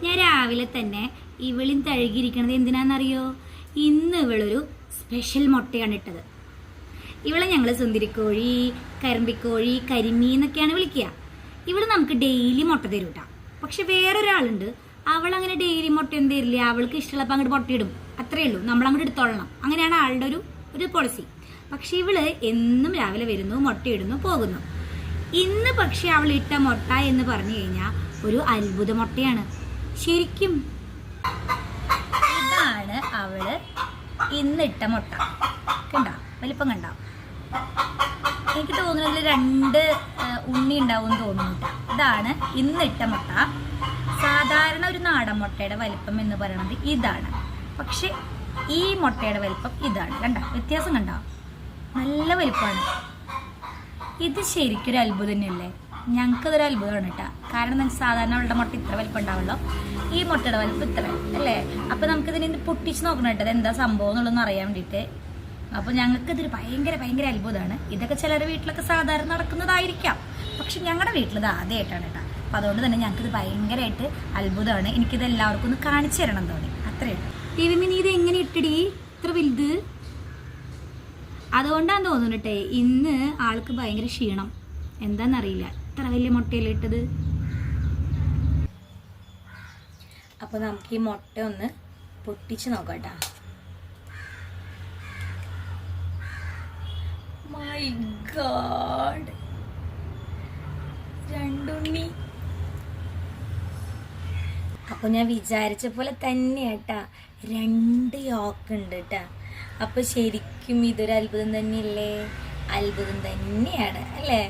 ഞാൻ രാവിലെ തന്നെ ഇവളിൻ തഴുകിയിരിക്കണത് എന്തിനാണെന്നറിയോ? ഇന്ന് ഇവളൊരു സ്പെഷ്യൽ മുട്ടയാണ് ഇട്ടത്. ഇവളെ ഞങ്ങൾ സുന്ദരിക്കോഴി, കരമ്പിക്കോഴി, കരിമീൻ എന്നൊക്കെയാണ് വിളിക്കുക. ഇവള് നമുക്ക് ഡെയിലി മുട്ട തരൂട്ടാ. പക്ഷെ വേറൊരാളുണ്ട്, അവളങ്ങനെ ഡെയിലി മുട്ടയൊന്നും തരില്ല. അവൾക്ക് ഇഷ്ടമുള്ളപ്പോൾ അങ്ങോട്ട് മുട്ടയിടും, അത്രേ ഉള്ളൂ. നമ്മളങ്ങോട്ട് എടുത്തോളണം. അങ്ങനെയാണ് ആളുടെ ഒരു പോളിസി. പക്ഷെ ഇവള് എന്നും രാവിലെ വരുന്നു, മുട്ടയിടുന്നു, പോകുന്നു. ഇന്ന് പക്ഷെ അവൾ ഇട്ട മുട്ട എന്ന് പറഞ്ഞു കഴിഞ്ഞാൽ ഒരു അത്ഭുത മുട്ടയാണ് ശരിക്കും. ഇതാണ് അവള് ഇന്നിട്ട മുട്ട. കണ്ട വലിപ്പം കണ്ട? എനിക്ക് തോന്നുന്നതിൽ 2 ഉണ്ണി ഉണ്ടാവും തോന്നുന്നു കേട്ടോ. ഇതാണ് ഇന്നിട്ട മുട്ട. സാധാരണ ഒരു നാടൻ മുട്ടയുടെ വലിപ്പം എന്ന് പറയുന്നത് ഇതാണ്. പക്ഷെ ഈ മുട്ടയുടെ വലിപ്പം ഇതാണ്. കണ്ട വ്യത്യാസം കണ്ട? നല്ല വലിപ്പമാണ്. ഇത് ശരിക്കൊരു അത്ഭുതം തന്നെയല്ലേ? ഞങ്ങൾക്കതൊരു അത്ഭുതമാണ് കേട്ടോ. കാരണം സാധാരണ അവളുടെ മുട്ട ഇത്ര വലിപ്പം ഉണ്ടാവുള്ളൂ, ഈ മുട്ടയുടെ വലിപ്പം ഇത്ര അല്ലേ? അപ്പൊ നമുക്കിതിനെ പൊട്ടിച്ച് നോക്കണം കേട്ടോ, എന്താ സംഭവം എന്നുള്ളതെന്ന് അറിയാൻ വേണ്ടിയിട്ട്. അപ്പോൾ ഞങ്ങൾക്കിതൊരു ഭയങ്കര അത്ഭുതമാണ്. ഇതൊക്കെ ചിലരുടെ വീട്ടിലൊക്കെ സാധാരണ നടക്കുന്നതായിരിക്കാം, പക്ഷെ ഞങ്ങളുടെ വീട്ടിൽ ഇത് ആദ്യമായിട്ടാണ് കേട്ടോ. അപ്പം അതുകൊണ്ട് തന്നെ ഞങ്ങൾക്കിത് ഭയങ്കരമായിട്ട് അത്ഭുതമാണ്. എനിക്കിത് എല്ലാവർക്കും ഒന്ന് കാണിച്ചു തരണം തോന്നി, അത്രയേ ഉള്ളൂ. ദൈവമേ, നീ ഇത് എങ്ങനെ ഇട്ടടി ഇത്ര വലുത്? അതുകൊണ്ടാന്ന് തോന്നുന്നു കേട്ടേ ഇന്ന് ആൾക്ക് ഭയങ്കര ക്ഷീണം. എന്താണെന്നറിയില്ല, ഇത്ര വലിയ മുട്ടയല്ലേ ഇട്ടത്. അപ്പോൾ നമുക്ക് ഈ മുട്ട ഒന്ന് പൊട്ടിച്ച് നോക്കാം കേട്ടോ. മൈ ഗോഡ്, 2 ഉണ്ണി. അപ്പോൾ ഞാൻ വിചാരിച്ച പോലെ തന്നെയാട്ടാ, 2 യോക്ക് ഉണ്ട് കേട്ടാ. അപ്പോൾ ശരിക്കും ഇതൊരു അത്ഭുതം തന്നെയല്ലേ? അത്ഭുതം തന്നെയാണ് അല്ലേ?